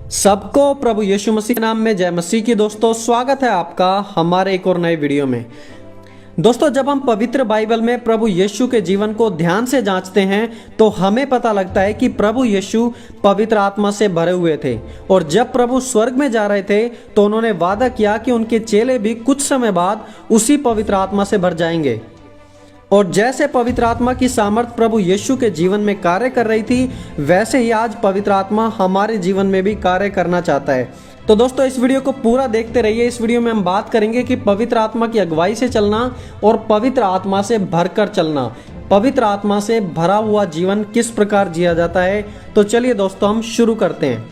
सबको प्रभु यीशु मसीह के नाम में जय मसीह की। दोस्तों स्वागत है आपका हमारे एक और नए वीडियो में। दोस्तों जब हम पवित्र बाइबल में प्रभु यीशु के जीवन को ध्यान से जांचते हैं तो हमें पता लगता है कि प्रभु यीशु पवित्र आत्मा से भरे हुए थे और जब प्रभु स्वर्ग में जा रहे थे तो उन्होंने वादा किया कि उनके चेले भी कुछ समय बाद उसी पवित्र आत्मा से भर जाएंगे। और जैसे पवित्र आत्मा की सामर्थ प्रभु यीशु के जीवन में कार्य कर रही थी, वैसे ही आज पवित्र आत्मा हमारे जीवन में भी कार्य करना चाहता है। तो दोस्तों इस वीडियो को पूरा देखते रहिए। इस वीडियो में हम बात करेंगे कि पवित्र आत्मा की अगुवाई से चलना और पवित्र आत्मा से भरकर चलना, पवित्र आत्मा से भरा हुआ जीवन किस प्रकार जिया जाता है। तो चलिए दोस्तों हम शुरू करते हैं।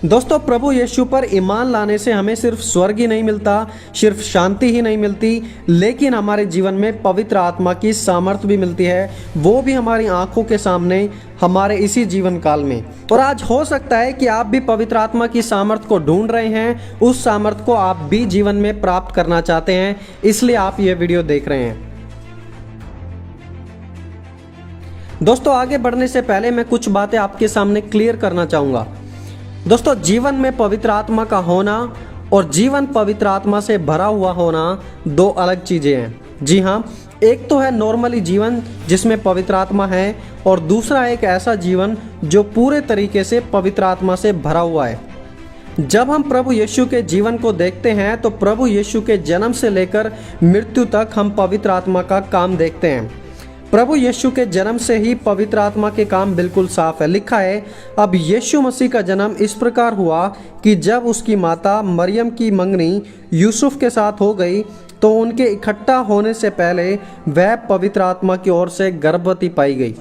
दोस्तों प्रभु यीशु पर ईमान लाने से हमें सिर्फ स्वर्ग ही नहीं मिलता, सिर्फ शांति ही नहीं मिलती, लेकिन हमारे जीवन में पवित्र आत्मा की सामर्थ भी मिलती है, वो भी हमारी आंखों के सामने हमारे इसी जीवन काल में। और आज हो सकता है कि आप भी पवित्र आत्मा की सामर्थ को ढूंढ रहे हैं, उस सामर्थ को आप भी जीवन में प्राप्त करना चाहते हैं, इसलिए आप ये वीडियो देख रहे हैं। दोस्तों आगे बढ़ने से पहले मैं कुछ बातें आपके सामने क्लियर करना चाहूंगा। दोस्तों जीवन में पवित्र आत्मा का होना और जीवन पवित्र आत्मा से भरा हुआ होना दो अलग चीजें हैं। जी हाँ, एक तो है नॉर्मली जीवन जिसमें पवित्र आत्मा है और दूसरा एक ऐसा जीवन जो पूरे तरीके से पवित्र आत्मा से भरा हुआ है। जब हम प्रभु यीशु के जीवन को देखते हैं तो प्रभु यीशु के जन्म से लेकर मृत्यु तक हम पवित्र आत्मा का काम देखते हैं। प्रभु यीशु के जन्म से ही पवित्र आत्मा के काम बिल्कुल साफ है। लिखा है, अब यीशु मसीह का जन्म इस प्रकार हुआ कि जब उसकी माता मरियम की मंगनी यूसुफ के साथ हो गई तो उनके इकट्ठा होने से पहले वह पवित्र आत्मा की ओर से गर्भवती पाई गई।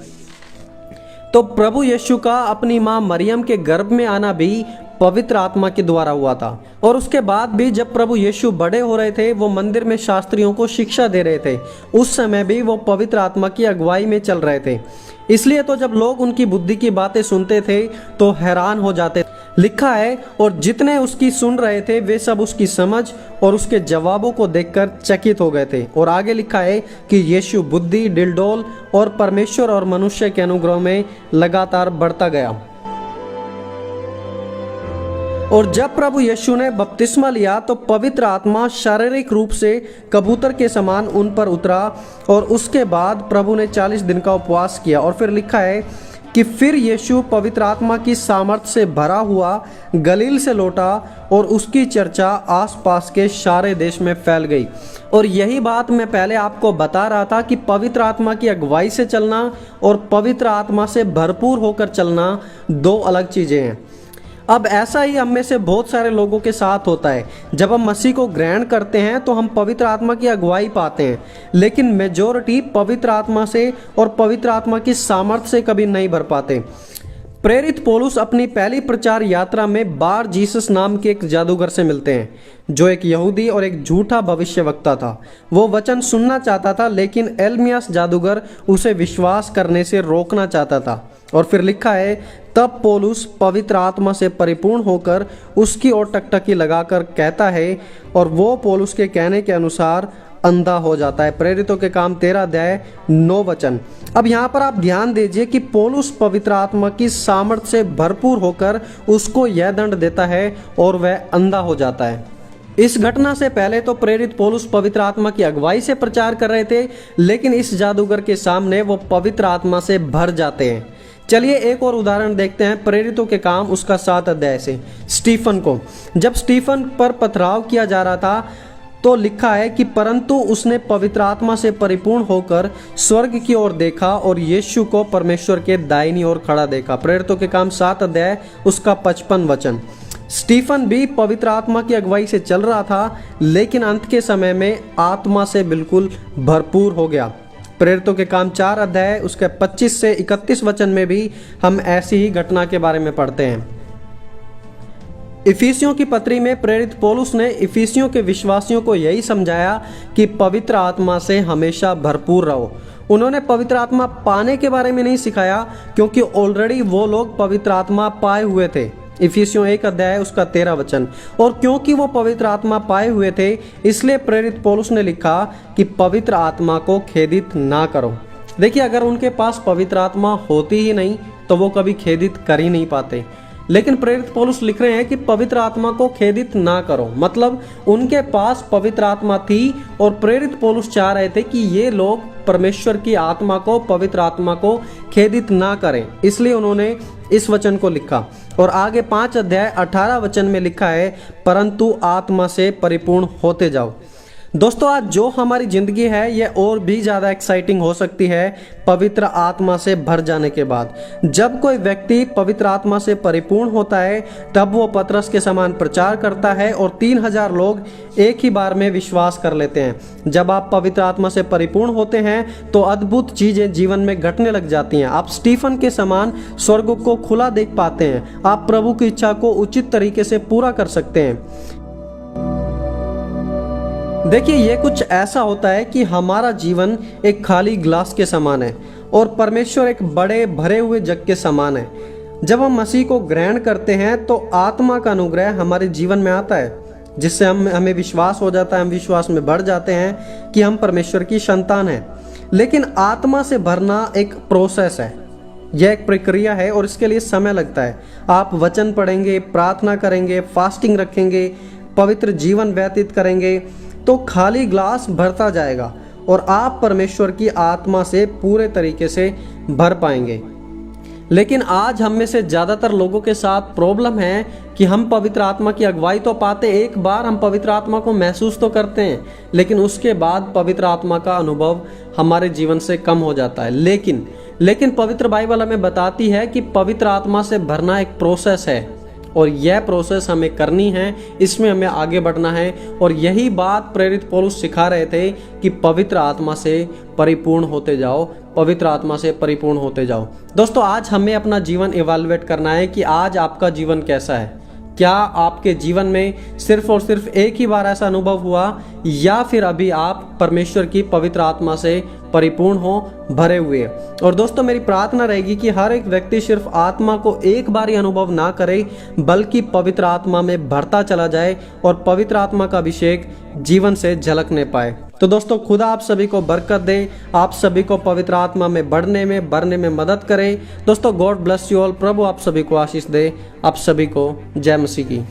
तो प्रभु यीशु का अपनी मां मरियम के गर्भ में आना भी पवित्र आत्मा के द्वारा हुआ था। और उसके बाद भी जब प्रभु यीशु बड़े हो रहे थे, वो मंदिर में शास्त्रियों को शिक्षा दे रहे थे, उस समय भी वो पवित्र आत्मा की अगुवाई में चल रहे थे। इसलिए तो जब लोग उनकी बुद्धि की बातें सुनते थे तो हैरान हो जाते। लिखा है, और जितने उसकी सुन रहे थे वे सब उसकी समझ और उसके जवाबों को देखकर चकित हो गए थे। और आगे लिखा है कि यीशु बुद्धि, डिलडोल और परमेश्वर और मनुष्य के अनुग्रह में लगातार बढ़ता गया। और जब प्रभु यीशु ने बपतिस्मा लिया तो पवित्र आत्मा शारीरिक रूप से कबूतर के समान उन पर उतरा और उसके बाद प्रभु ने 40 दिन का उपवास किया। और फिर लिखा है कि फिर यीशु पवित्र आत्मा की सामर्थ से भरा हुआ गलील से लौटा और उसकी चर्चा आसपास के सारे देश में फैल गई। और यही बात मैं पहले आपको बता रहा था कि पवित्र आत्मा की अगुवाई से चलना और पवित्र आत्मा से भरपूर होकर चलना दो अलग चीज़ें हैं। अब ऐसा ही हम में से बहुत सारे लोगों के साथ होता है। जब हम मसीह को ग्रहण करते हैं तो हम पवित्र आत्मा की अगुवाई पाते हैं, लेकिन मेजॉरिटी पवित्र आत्मा से और पवित्र आत्मा की सामर्थ्य से कभी नहीं भर पाते। प्रेरित पौलुस अपनी पहली प्रचार यात्रा में बार जीसस नाम के एक जादूगर से मिलते हैं, जो एक यहूदी और एक झूठा भविष्यवक्ता था। वो वचन सुनना चाहता था, लेकिन एलमियास जादूगर उसे विश्वास करने से रोकना चाहता था। और फिर लिखा है, तब पौलुस पवित्र आत्मा से परिपूर्ण होकर उसकी ओर टकटकी लगाकर कहता है, और वो पौलुस के कहने के अनुसार अंधा हो जाता है। प्रेरितों के काम 13 अध्याय 9 वचन। अब यहाँ पर आप ध्यान दीजिए कि पौलुस पवित्र आत्मा की सामर्थ्य से भरपूर होकर उसको यह दंड देता है और वह अंधा हो जाता है। इस घटना से पहले तो प्रेरित पौलुस पवित्र आत्मा की अगुवाई से प्रचार कर रहे थे, लेकिन इस जादूगर के सामने वो पवित्र आत्मा से भर जाते हैं। चलिए एक और उदाहरण देखते हैं प्रेरितों के काम उसका 7 अध्याय से। स्टीफन को, जब स्टीफन पर पथराव किया जा रहा था तो लिखा है कि परंतु उसने पवित्र आत्मा से परिपूर्ण होकर स्वर्ग की ओर देखा और यीशु को परमेश्वर के दाहिनी ओर खड़ा देखा। प्रेरितों के काम 7 अध्याय उसका 55 वचन। स्टीफन भी पवित्र आत्मा की अगुवाई से चल रहा था, लेकिन अंत के समय में आत्मा से बिल्कुल भरपूर हो गया। प्रेरितों के काम 4 अध्याय उसके 25 से 31 वचन में भी हम ऐसी ही घटना के बारे में पढ़ते हैं। इफिसियों की पत्री में प्रेरित पौलुस ने इफिसियों के विश्वासियों को यही समझाया कि पवित्र आत्मा से हमेशा भरपूर रहो। उन्होंने पवित्र आत्मा पाने के बारे में नहीं सिखाया, क्योंकि ऑलरेडी वो लोग पवित्र आत्मा पाए हुए थे। इफिसियों 1 अध्याय उसका 13 वचन। और क्योंकि वो पवित्र आत्मा पाए हुए थे, इसलिए प्रेरित पौलुस ने लिखा कि पवित्र आत्मा को खेदित ना करो। देखिए, अगर उनके पास पवित्र आत्मा होती ही नहीं तो वो कभी खेदित कर ही नहीं पाते। लेकिन प्रेरित पौलुस लिख रहे हैं कि पवित्र आत्मा को खेदित ना करो, मतलब उनके पास पवित्र आत्मा थी और प्रेरित पौलुस चाह रहे थे कि ये लोग परमेश्वर की आत्मा को, पवित्र आत्मा को खेदित ना करें, इसलिए उन्होंने इस वचन को लिखा। और आगे 5 अध्याय 18 वचन में लिखा है, परंतु आत्मा से परिपूर्ण होते जाओ। दोस्तों, आज जो हमारी जिंदगी है ये और भी ज़्यादा एक्साइटिंग हो सकती है पवित्र आत्मा से भर जाने के बाद। जब कोई व्यक्ति पवित्र आत्मा से परिपूर्ण होता है तब वो पतरस के समान प्रचार करता है और 3000 लोग एक ही बार में विश्वास कर लेते हैं। जब आप पवित्र आत्मा से परिपूर्ण होते हैं तो अद्भुत चीज़ें जीवन में घटने लग जाती हैं। आप स्टीफन के समान स्वर्ग को खुला देख पाते हैं। आप प्रभु की इच्छा को उचित तरीके से पूरा कर सकते हैं। देखिए, ये कुछ ऐसा होता है कि हमारा जीवन एक खाली ग्लास के समान है और परमेश्वर एक बड़े भरे हुए जग के समान है। जब हम मसीह को ग्रहण करते हैं तो आत्मा का अनुग्रह हमारे जीवन में आता है, जिससे हमें विश्वास हो जाता है, हम विश्वास में बढ़ जाते हैं कि हम परमेश्वर की संतान हैं। लेकिन आत्मा से भरना एक प्रोसेस है, यह एक प्रक्रिया है और इसके लिए समय लगता है। आप वचन पढ़ेंगे, प्रार्थना करेंगे, फास्टिंग रखेंगे, पवित्र जीवन व्यतीत करेंगे तो खाली ग्लास भरता जाएगा और आप परमेश्वर की आत्मा से पूरे तरीके से भर पाएंगे। लेकिन आज हम में से ज़्यादातर लोगों के साथ प्रॉब्लम है कि हम पवित्र आत्मा की अगुवाई तो पाते, एक बार हम पवित्र आत्मा को महसूस तो करते हैं, लेकिन उसके बाद पवित्र आत्मा का अनुभव हमारे जीवन से कम हो जाता है। लेकिन पवित्र बाइबल हमें बताती है कि पवित्र आत्मा से भरना एक प्रोसेस है और यह प्रोसेस हमें करनी है, इसमें हमें आगे बढ़ना है। और यही बात प्रेरित पौलुस सिखा रहे थे कि पवित्र आत्मा से परिपूर्ण होते जाओ, पवित्र आत्मा से परिपूर्ण होते जाओ। दोस्तों, आज हमें अपना जीवन इवैल्यूएट करना है कि आज आपका जीवन कैसा है। क्या आपके जीवन में सिर्फ और सिर्फ एक ही बार ऐसा अनुभव हुआ या फिर अभी आप परमेश्वर की पवित्र आत्मा से परिपूर्ण हो, भरे हुए। और दोस्तों, मेरी प्रार्थना रहेगी कि हर एक व्यक्ति सिर्फ आत्मा को एक बार ही अनुभव ना करे बल्कि पवित्र आत्मा में भरता चला जाए और पवित्र आत्मा का अभिषेक जीवन से झलकने पाए। तो दोस्तों, खुदा आप सभी को बरकत दे, आप सभी को पवित्र आत्मा में बढ़ने में मदद करे। दोस्तों, गॉड ब्लेस यू ऑल। प्रभु आप सभी को आशीष दे। आप सभी को जय मसीह की।